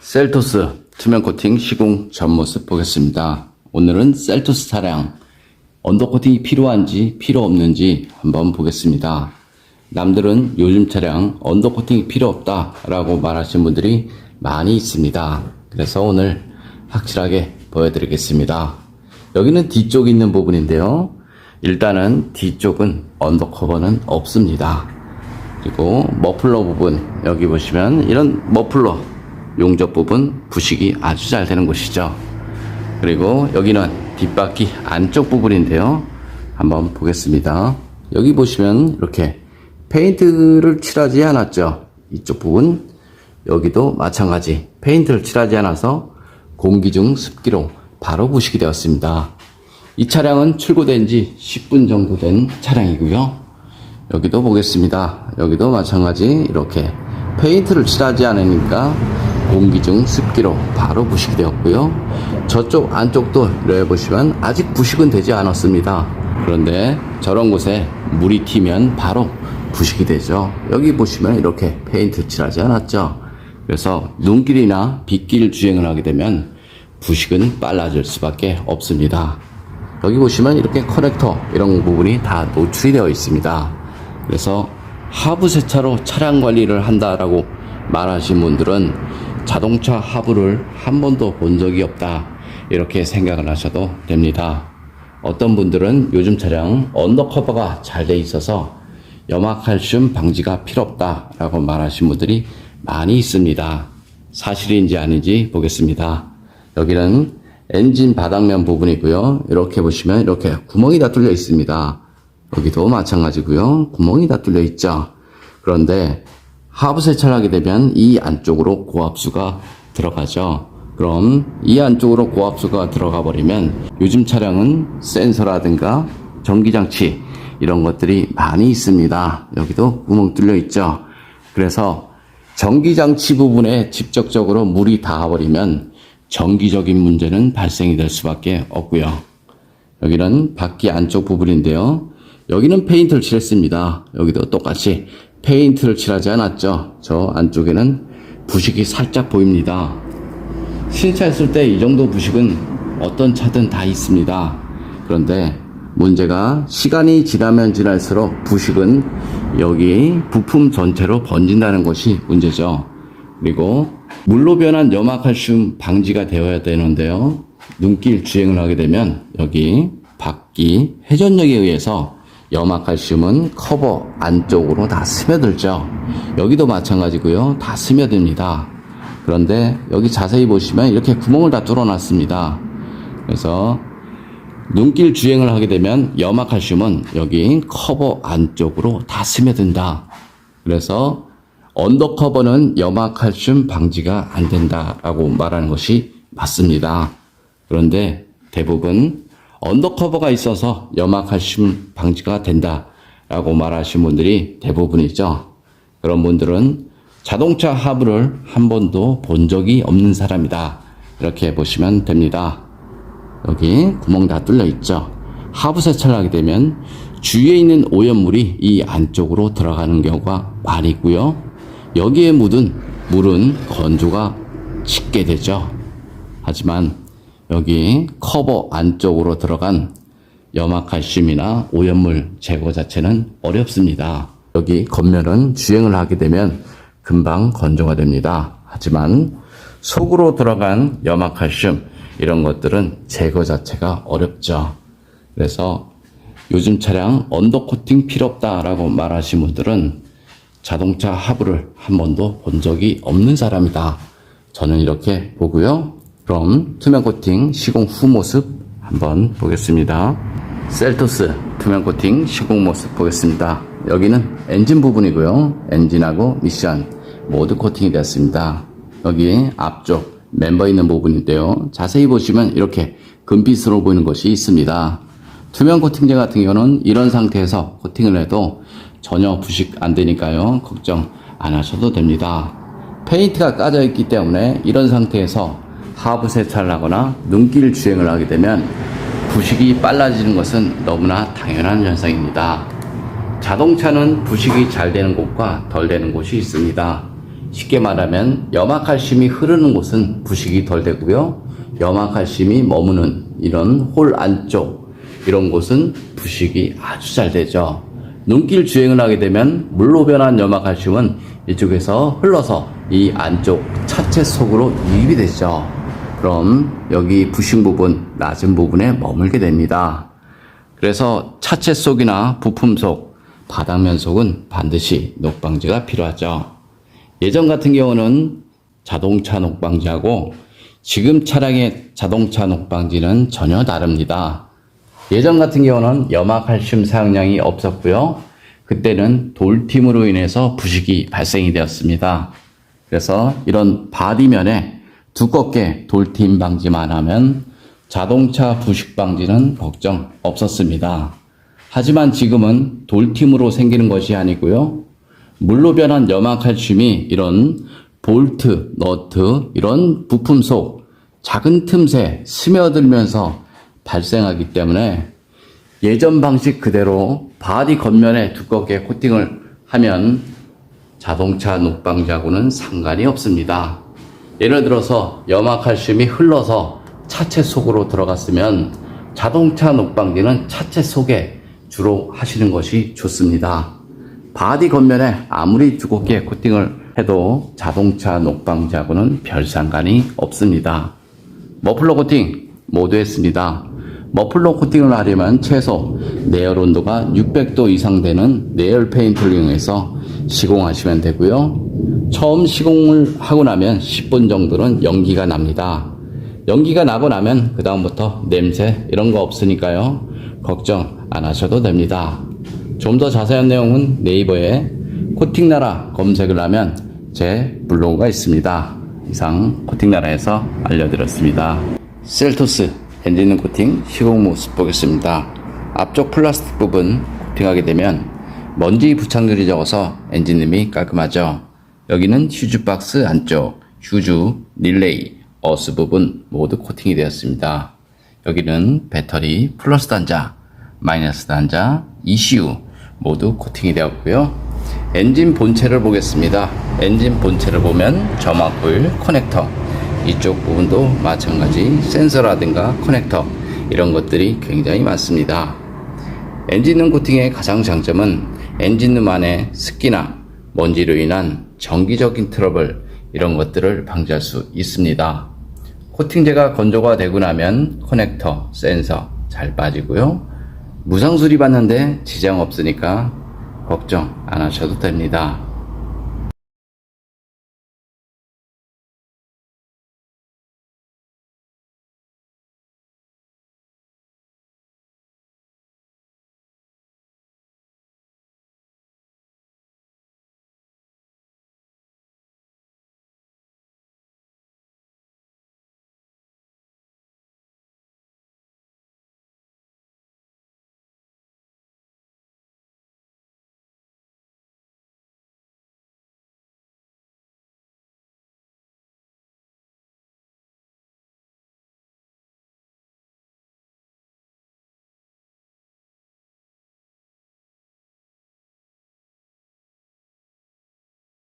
셀토스 투명 코팅 시공 전 모습 보겠습니다. 오늘은 셀토스 차량 언더 코팅이 필요한지 필요 없는지 한번 보겠습니다. 남들은 요즘 차량 언더 코팅이 필요 없다 라고 말하시는 분들이 많이 있습니다. 그래서 오늘 확실하게 보여드리겠습니다. 여기는 뒤쪽에 있는 부분인데요. 일단은 뒤쪽은 언더커버는 없습니다. 그리고 머플러 부분, 여기 보시면 이런 머플러 용접 부분 부식이 아주 잘 되는 곳이죠. 그리고 여기는 뒷바퀴 안쪽 부분인데요. 한번 보겠습니다. 여기 보시면 이렇게 페인트를 칠하지 않았죠. 이쪽 부분, 여기도 마찬가지 페인트를 칠하지 않아서 공기 중 습기로 바로 부식이 되었습니다. 이 차량은 출고된 지 10분 정도 된 차량이고요. 여기도 보겠습니다. 여기도 마찬가지 이렇게 페인트를 칠하지 않으니까 공기 중 습기로 바로 부식이 되었고요. 저쪽 안쪽도 이렇게 보시면 아직 부식은 되지 않았습니다. 그런데 저런 곳에 물이 튀면 바로 부식이 되죠. 여기 보시면 이렇게 페인트 칠하지 않았죠. 그래서 눈길이나 빗길 주행을 하게 되면 부식은 빨라질 수밖에 없습니다. 여기 보시면 이렇게 커넥터 이런 부분이 다 노출이 되어 있습니다. 그래서 하부 세차로 차량 관리를 한다라고 말하신 분들은 자동차 하부를 한 번도 본 적이 없다 이렇게 생각을 하셔도 됩니다. 어떤 분들은 요즘 차량 언더커버가 잘 돼 있어서 염화칼슘 방지가 필요 없다 라고 말하신 분들이 많이 있습니다. 사실인지 아닌지 보겠습니다. 여기는 엔진 바닥면 부분이고요. 이렇게 보시면 이렇게 구멍이 다 뚫려 있습니다. 여기도 마찬가지고요. 구멍이 다 뚫려 있죠. 그런데 하부 세차를 하게 되면 이 안쪽으로 고압수가 들어가죠. 그럼 이 안쪽으로 고압수가 들어가 버리면 요즘 차량은 센서라든가 전기장치 이런 것들이 많이 있습니다. 여기도 구멍 뚫려 있죠. 그래서 전기장치 부분에 직접적으로 물이 닿아버리면 정기적인 문제는 발생이 될 수밖에 없고요. 여기는 바퀴 안쪽 부분인데요. 여기는 페인트를 칠했습니다. 여기도 똑같이 페인트를 칠하지 않았죠. 저 안쪽에는 부식이 살짝 보입니다. 신차했을 때 이 정도 부식은 어떤 차든 다 있습니다. 그런데 문제가 시간이 지나면 지날수록 부식은 여기 부품 전체로 번진다는 것이 문제죠. 그리고 물로 변한 염화칼슘 방지가 되어야 되는데요. 눈길 주행을 하게 되면 여기 바퀴 회전력에 의해서 염화칼슘은 커버 안쪽으로 다 스며들죠. 여기도 마찬가지고요. 다 스며듭니다. 그런데 여기 자세히 보시면 이렇게 구멍을 다 뚫어놨습니다. 그래서 눈길 주행을 하게 되면 염화칼슘은 여기 커버 안쪽으로 다 스며든다. 그래서 언더커버는 염화칼슘 방지가 안 된다라고 말하는 것이 맞습니다. 그런데 대부분 언더커버가 있어서 염화칼슘 방지가 된다라고 말하시는 분들이 대부분이죠. 그런 분들은 자동차 하부를 한 번도 본 적이 없는 사람이다. 이렇게 보시면 됩니다. 여기 구멍 다 뚫려 있죠. 하부 세차를 하게 되면 주위에 있는 오염물이 이 안쪽으로 들어가는 경우가 많이 있고요. 여기에 묻은 물은 건조가 쉽게 되죠. 하지만 여기 커버 안쪽으로 들어간 염화칼슘이나 오염물 제거 자체는 어렵습니다. 여기 겉면은 주행을 하게 되면 금방 건조가 됩니다. 하지만 속으로 들어간 염화칼슘 이런 것들은 제거 자체가 어렵죠. 그래서 요즘 차량 언더코팅 필요 없다라고 말하신 분들은 자동차 하부를 한 번도 본 적이 없는 사람이다. 저는 이렇게 보고요. 그럼 투명 코팅 시공 후 모습 한번 보겠습니다. 셀토스 투명 코팅 시공 모습 보겠습니다. 여기는 엔진 부분이고요. 엔진하고 미션 모두 코팅이 되었습니다. 여기 앞쪽 멤버 있는 부분인데요. 자세히 보시면 이렇게 금빛으로 보이는 것이 있습니다. 투명 코팅제 같은 경우는 이런 상태에서 코팅을 해도 전혀 부식 안 되니까요. 걱정 안 하셔도 됩니다. 페인트가 까져 있기 때문에 이런 상태에서 하부 세차를 하거나 눈길 주행을 하게 되면 부식이 빨라지는 것은 너무나 당연한 현상입니다. 자동차는 부식이 잘 되는 곳과 덜 되는 곳이 있습니다. 쉽게 말하면 염화칼슘이 흐르는 곳은 부식이 덜 되고요. 염화칼슘이 머무는 이런 홀 안쪽 이런 곳은 부식이 아주 잘 되죠. 눈길 주행을 하게 되면 물로 변한 염화칼슘은 이쪽에서 흘러서 이 안쪽 차체 속으로 유입이 되죠. 그럼 여기 부식 부분, 낮은 부분에 머물게 됩니다. 그래서 차체 속이나 부품 속, 바닥면 속은 반드시 녹방지가 필요하죠. 예전 같은 경우는 자동차 녹방지하고 지금 차량의 자동차 녹방지는 전혀 다릅니다. 예전 같은 경우는 염화칼슘 사용량이 없었고요. 그때는 돌팀으로 인해서 부식이 발생이 되었습니다. 그래서 이런 바디면에 두껍게 돌팀 방지만 하면 자동차 부식 방지는 걱정 없었습니다. 하지만 지금은 돌팀으로 생기는 것이 아니고요. 물로 변한 염화칼슘이 이런 볼트, 너트 이런 부품 속 작은 틈새 스며들면서 발생하기 때문에 예전 방식 그대로 바디 겉면에 두껍게 코팅을 하면 자동차 녹방지하고는 상관이 없습니다. 예를 들어서 염화칼슘이 흘러서 차체 속으로 들어갔으면 자동차 녹방지는 차체 속에 주로 하시는 것이 좋습니다. 바디 겉면에 아무리 두껍게 코팅을 해도 자동차 녹방지하고는 별 상관이 없습니다. 머플러 코팅 모두 했습니다. 머플러 코팅을 하려면 최소 내열 온도가 600도 이상 되는 내열 페인트를 이용해서 시공하시면 되고요. 처음 시공을 하고 나면 10분 정도는 연기가 납니다. 연기가 나고 나면 그 다음부터 냄새 이런 거 없으니까요. 걱정 안 하셔도 됩니다. 좀 더 자세한 내용은 네이버에 코팅나라 검색을 하면 제 블로그가 있습니다. 이상 코팅나라에서 알려드렸습니다. 셀토스 엔진 코팅 시공 모습 보겠습니다. 앞쪽 플라스틱 부분 코팅하게 되면 먼지 부착률이 적어서 엔진음이 깔끔하죠. 여기는 휴즈 박스 안쪽 휴즈, 릴레이, 어스 부분 모두 코팅이 되었습니다. 여기는 배터리 플러스 단자, 마이너스 단자, ECU 모두 코팅이 되었고요. 엔진 본체를 보겠습니다. 엔진 본체를 보면 점화 코일, 커넥터 이쪽 부분도 마찬가지 센서라든가 커넥터 이런 것들이 굉장히 많습니다. 엔진룸 코팅의 가장 장점은 엔진룸 안에 습기나 먼지로 인한 정기적인 트러블 이런 것들을 방지할 수 있습니다. 코팅제가 건조가 되고 나면 커넥터, 센서 잘 빠지고요. 무상 수리받는데 지장 없으니까 걱정 안 하셔도 됩니다.